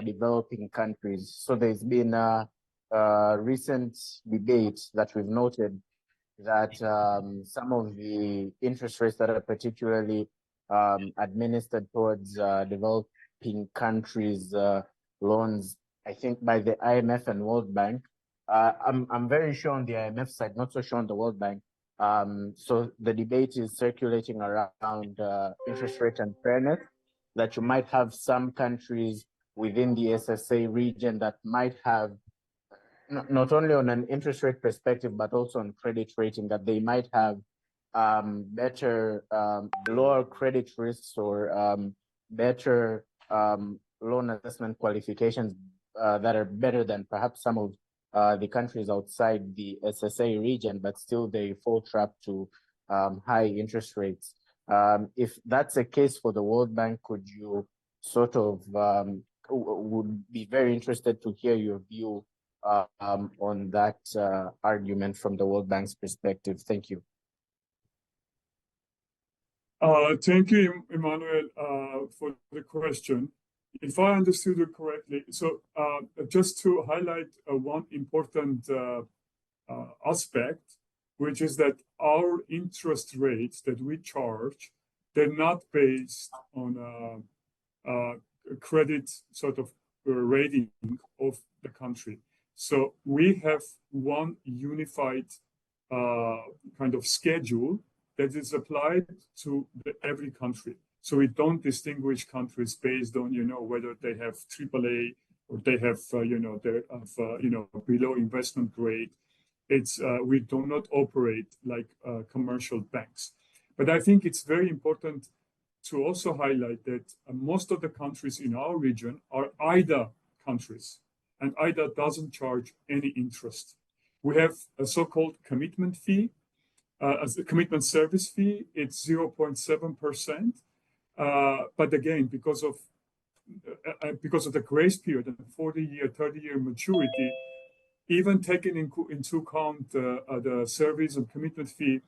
developing countries. So there's been a recent debate that we've noted that some of the interest rates that are particularly administered towards developing countries' loans, I think by the IMF and World Bank. I'm very sure on the IMF side, not so sure on the World Bank. So the debate is circulating around interest rate and fairness, that you might have some countries within the SSA region that might have, not only on an interest rate perspective, but also on credit rating, that they might have better, lower credit risks or better loan assessment qualifications that are better than perhaps some of the countries outside the SSA region, but still they fall trap to high interest rates. If that's a case for the World Bank, could you sort of, would be very interested to hear your view on that argument from the World Bank's perspective. Thank you. Thank you, Emmanuel, for the question. If I understood it correctly, so just to highlight one important aspect, which is that our interest rates that we charge, they're not based on a credit sort of rating of the country. So we have one unified kind of schedule that is applied to every country. So we don't distinguish countries based on, whether they have AAA or they have, they have, below investment grade. It's we do not operate like commercial banks. But I think it's very important to also highlight that most of the countries in our region are IDA countries, and IDA doesn't charge any interest. We have a so-called commitment fee, as a commitment service fee. It's 0.7%. But again, because of the grace period and 40-year, 30-year maturity, even taking into account the service and commitment fee,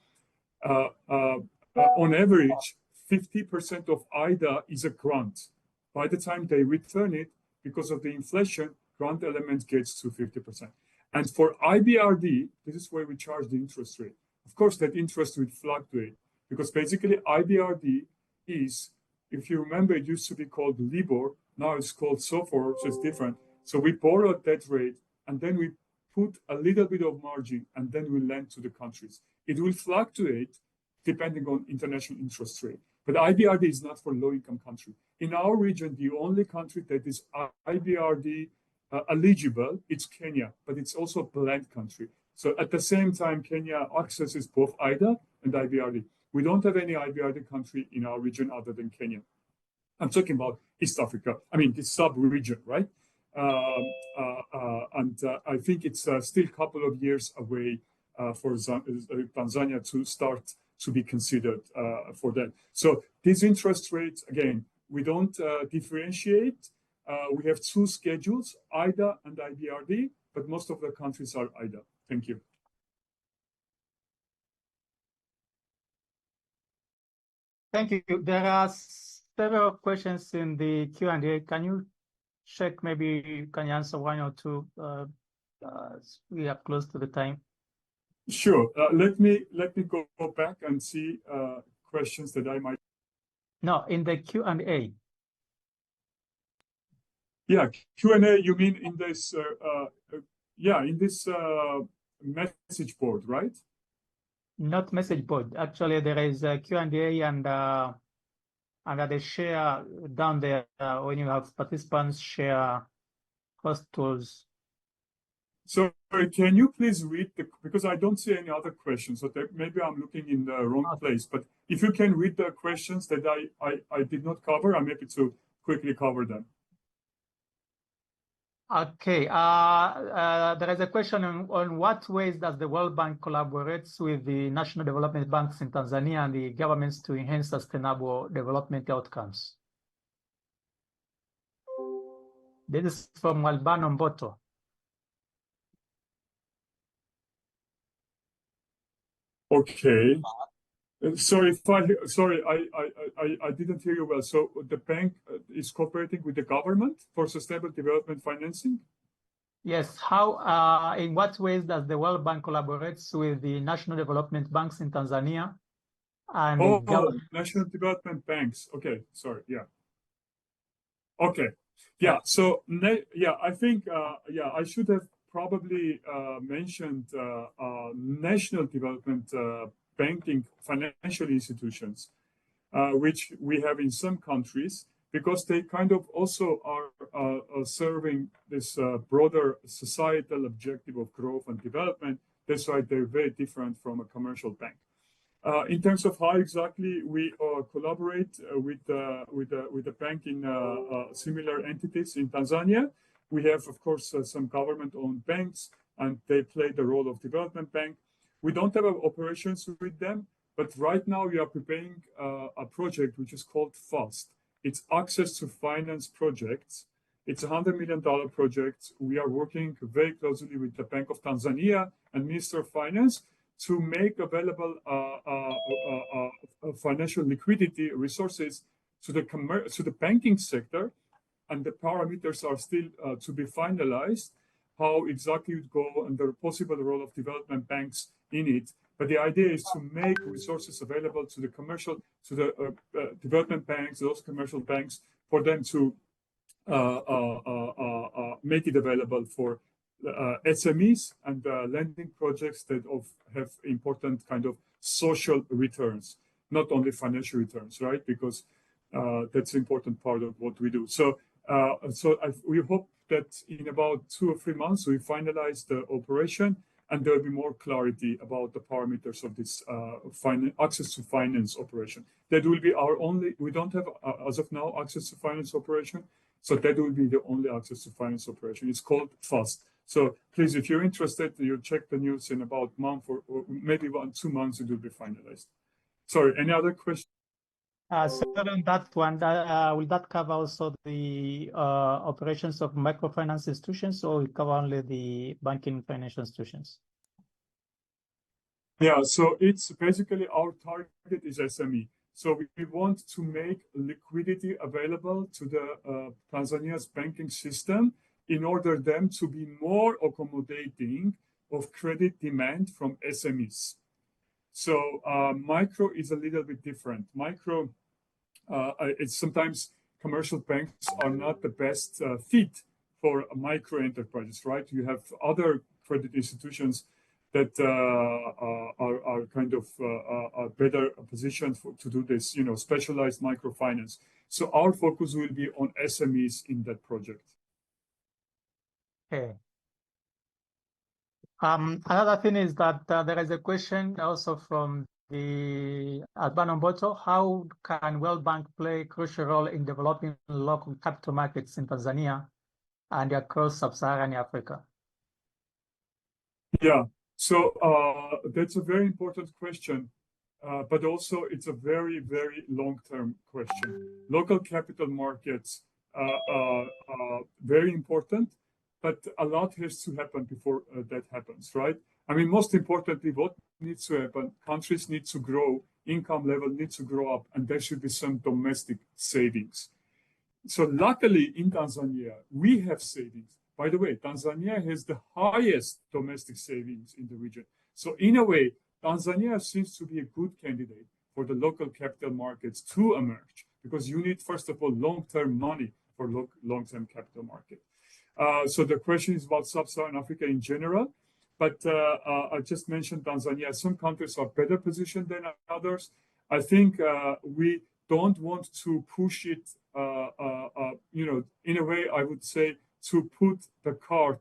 on average, 50% of IDA is a grant. By the time they return it, because of the inflation, grant element gets to 50%. And for IBRD, this is where we charge the interest rate. Of course, that interest will fluctuate because basically IBRD is, if you remember, it used to be called LIBOR. Now it's called SOFR, which is different. So we borrow at that rate, and then we put a little bit of margin, and then we lend to the countries. It will fluctuate depending on international interest rate. But IBRD is not for low-income country. In our region, the only country that is IBRD eligible, it's Kenya, but it's also a blend country. So at the same time, Kenya accesses both IDA and IBRD. We don't have any IBRD country in our region other than Kenya. I'm talking about East Africa. I mean, the sub-region, right? And I think it's still a couple of years away for Tanzania to start to be considered for that. So these interest rates, again, we don't differentiate. We have two schedules, IDA and IBRD, but most of the countries are IDA. Thank you. Thank you. There are several questions in the Q&A. Can you check? Maybe you can answer one or two. We are close to the time. Sure. Let me go back and see questions that I might. No, in the Q&A. Yeah, Q&A. You mean in this? Yeah, in this message board, right? Not message board. Actually, there is a Q&A and under the share down there when you have participants share host tools. So can you please read because I don't see any other questions, so maybe I'm looking in the wrong place. But if you can read the questions that I did not cover, I'm happy to quickly cover them. Okay. There is a question on what ways does the World Bank collaborate with the national development banks in Tanzania and the governments to enhance sustainable development outcomes? This is from Albano Mboto. Okay. Sorry, I didn't hear you well. So the bank is cooperating with the government for sustainable development financing? Yes. In what ways does the World Bank collaborate with the national development banks in Tanzania and the government? National development banks. Okay, sorry. Yeah. Okay. Yeah. So I think I should have probably mentioned national development banking financial institutions, which we have in some countries, because they kind of also are serving this broader societal objective of growth and development. That's why they're very different from a commercial bank. In terms of how exactly we collaborate with the bank in similar entities in Tanzania, we have, of course, some government-owned banks, and they play the role of development bank. We don't have operations with them, but right now we are preparing a project which is called FAST. It's Access to Finance Projects. It's a $100 million project. We are working very closely with the Bank of Tanzania and Minister of Finance to make available financial liquidity resources to the banking sector, and the parameters are still to be finalized, how exactly it would go and the possible role of development banks in it. But the idea is to make resources available to the development banks, those commercial banks, for them to make it available for SMEs and lending projects that have important kind of social returns, not only financial returns, right? Because that's an important part of what we do. We hope that in about 2 or 3 months we finalize the operation, and there will be more clarity about the parameters of this access to finance operation. That will be our only. We don't have as of now access to finance operation, so that will be the only access to finance operation. It's called FAST. So please, if you're interested, you check the news in about a month or maybe 2 months, it will be finalized. Sorry, any other questions? So on that one, will that cover also the operations of microfinance institutions, or will cover only the banking financial institutions? Yeah, so it's basically our target is SME. So we want to make liquidity available to the Tanzania's banking system in order them to be more accommodating of credit demand from SMEs. So micro is a little bit different. Micro, it's sometimes commercial banks are not the best fit for micro enterprises, right? You have other credit institutions that are kind of are better positioned to do this, specialized microfinance. So our focus will be on SMEs in that project. Okay. Another thing is that there is a question also from the Albano Mboto. How can World Bank play a crucial role in developing local capital markets in Tanzania and across sub-Saharan Africa? Yeah, so that's a very important question, but also it's a very, very long-term question. Local capital markets are very important, but a lot has to happen before that happens, right? I mean, most importantly, what needs to happen? Countries need to grow, income level needs to grow up, and there should be some domestic savings. So luckily in Tanzania, we have savings. By the way, Tanzania has the highest domestic savings in the region. So in a way, Tanzania seems to be a good candidate for the local capital markets to emerge, because you need, first of all, long-term money for long-term capital market. So the question is about sub-Saharan Africa in general, but I just mentioned Tanzania. Some countries are better positioned than others. I think we don't want to push it, in a way, I would say, to put the cart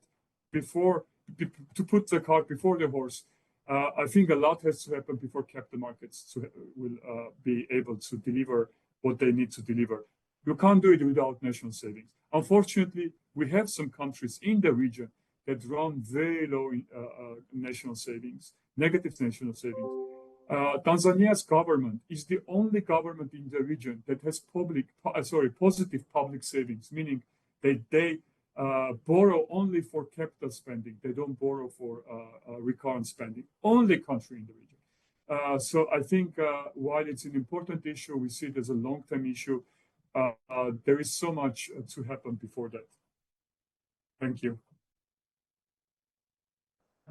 before the horse. I think a lot has to happen before capital markets will be able to deliver what they need to deliver. You can't do it without national savings. Unfortunately, we have some countries in the region that run very low national savings, negative national savings. Tanzania's government is the only government in the region that has positive public savings, meaning they borrow only for capital spending. They don't borrow for recurrent spending. Only country in the region. So I think while it's an important issue, we see it as a long-term issue. There is so much to happen before that. Thank you.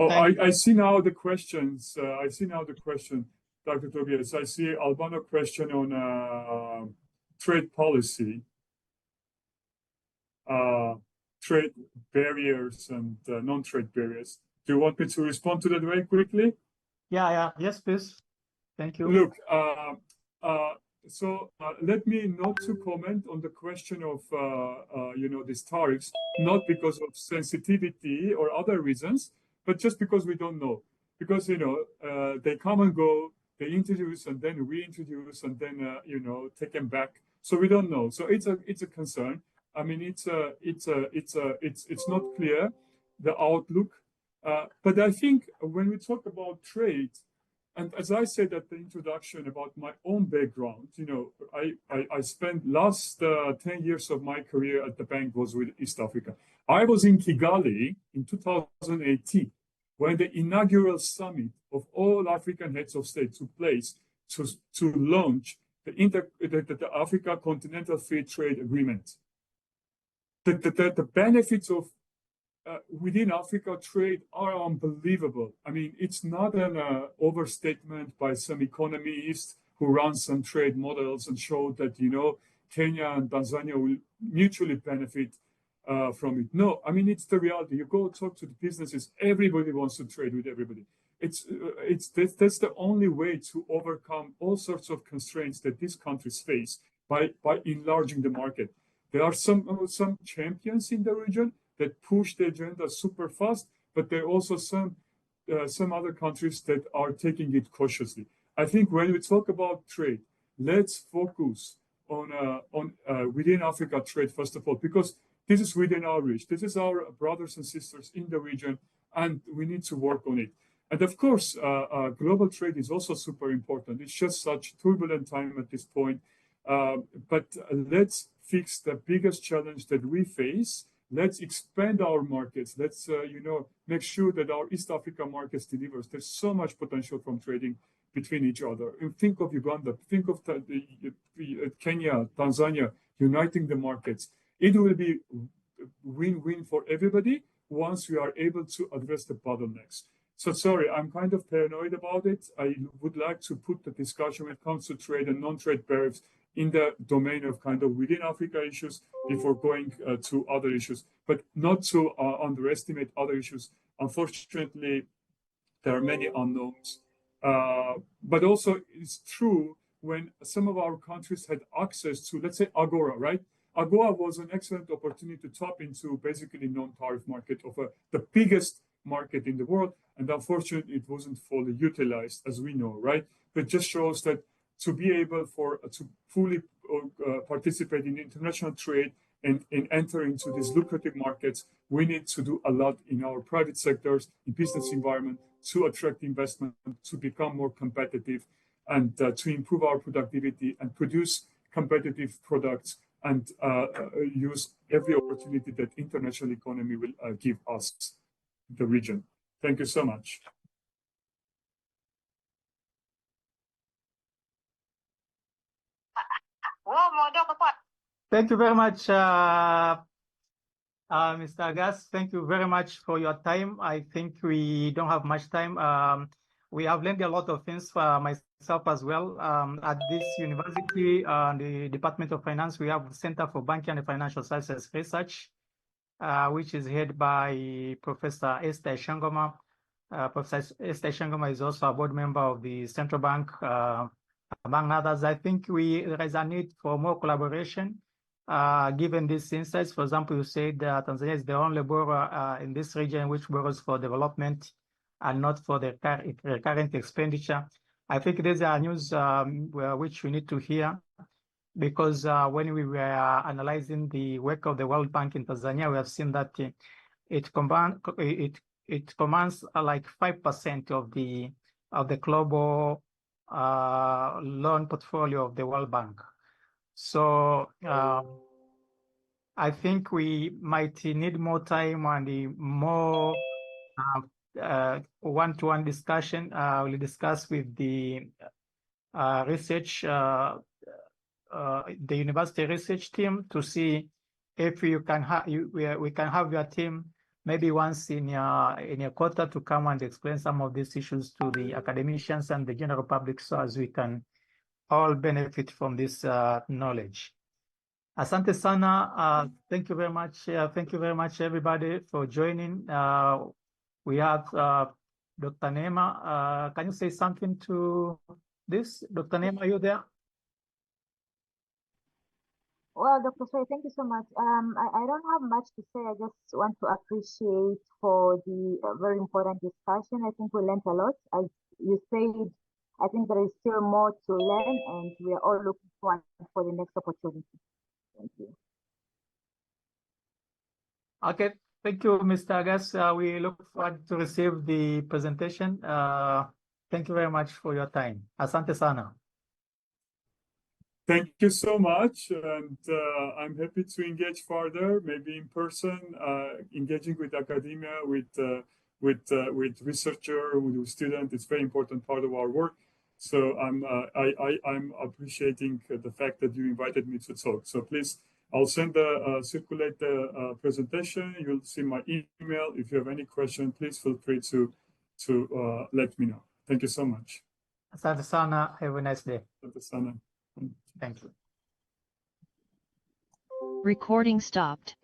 Oh, I see now the questions. Dr. Tobias. I see Albano question on trade policy, trade barriers and non-trade barriers. Do you want me to respond to that very quickly? Yes, please. Thank you. Look, so let me not to comment on the question of these tariffs, not because of sensitivity or other reasons, but just because we don't know. Because they come and go, they introduce and then reintroduce and then take them back. So we don't know. So it's a concern. I mean, it's not clear, the outlook. But I think when we talk about trade, and as I said at the introduction about my own background, I spent last 10 years of my career at the bank was with East Africa. I was in Kigali in 2018 when the inaugural summit of all African heads of state took place to launch the Africa Continental Free Trade Agreement. The benefits of within Africa trade are unbelievable. I mean, it's not an overstatement by some economists who run some trade models and show that, Kenya and Tanzania will mutually benefit from it. No, I mean, it's the reality. You go talk to the businesses, everybody wants to trade with everybody. That's the only way to overcome all sorts of constraints that these countries face by enlarging the market. There are some champions in the region that push the agenda super fast, but there are also some other countries that are taking it cautiously. I think when we talk about trade, let's focus on within Africa trade first of all, because this is within our reach. This is our brothers and sisters in the region, and we need to work on it. And of course, global trade is also super important. It's just such turbulent time at this point. But let's fix the biggest challenge that we face. Let's expand our markets. Let's make sure that our East Africa markets delivers. There's so much potential from trading between each other. And think of Uganda. Think of Kenya, Tanzania, uniting the markets. It will be win-win for everybody once we are able to address the bottlenecks. So sorry, I'm kind of paranoid about it. I would like to put the discussion when it comes to trade and non-trade barriers in the domain of kind of within Africa issues before going to other issues, but not to underestimate other issues. Unfortunately, there are many unknowns. But also it's true when some of our countries had access to, let's say, Agora, right? Agora was an excellent opportunity to tap into basically non-tariff market of the biggest market in the world. And unfortunately, it wasn't fully utilized, as we know, right? But just shows that to be able to fully participate in international trade and enter into these lucrative markets, we need to do a lot in our private sectors, in business environment, to attract investment, to become more competitive, and to improve our productivity and produce competitive products and use every opportunity that international economy will give us, the region. Thank you so much. Thank you very much, Mr. Agas. Thank you very much for your time. I think we don't have much time. We have learned a lot of things for myself as well. At this university, the Department of Finance, we have the Center for Banking and Financial Sciences Research, which is headed by Professor Esther Shangoma. Professor Esther Shangoma is also a board member of the Central Bank, among others. I think there is a need for more collaboration, given these insights. For example, you said Tanzania is the only borrower in this region which borrows for development and not for the current expenditure. I think these are news which we need to hear, because when we were analyzing the work of the World Bank in Tanzania, we have seen that it commands like 5% of the global loan portfolio of the World Bank. So I think we might need more time and more one-to-one discussion. We'll discuss with the research, the university research team to see if you can we can have your team maybe once in a quarter to come and explain some of these issues to the academicians and the general public, so as we can all benefit from this knowledge. Asante sana. Thank you very much. Thank you very much, everybody, for joining. We have Dr. Neema. Can you say something to this? Dr. Neema, are you there? Well, Dr. Soy, thank you so much. I don't have much to say. I just want to appreciate for the very important discussion. I think we learned a lot. As you said, I think there is still more to learn, and we are all looking forward for the next opportunity. Thank you. Okay, thank you, Mr. Agas. We look forward to receive the presentation. Thank you very much for your time. Asante sana. Thank you so much, and I'm happy to engage further, maybe in person, engaging with academia, with researcher, with student. It's a very important part of our work. So I'm appreciating the fact that you invited me to talk. So please, I'll circulate the presentation. You'll see my email. If you have any question, please feel free to let me know. Thank you so much. Asante sana. Have a nice day. Asante sana. Thank you. Recording stopped.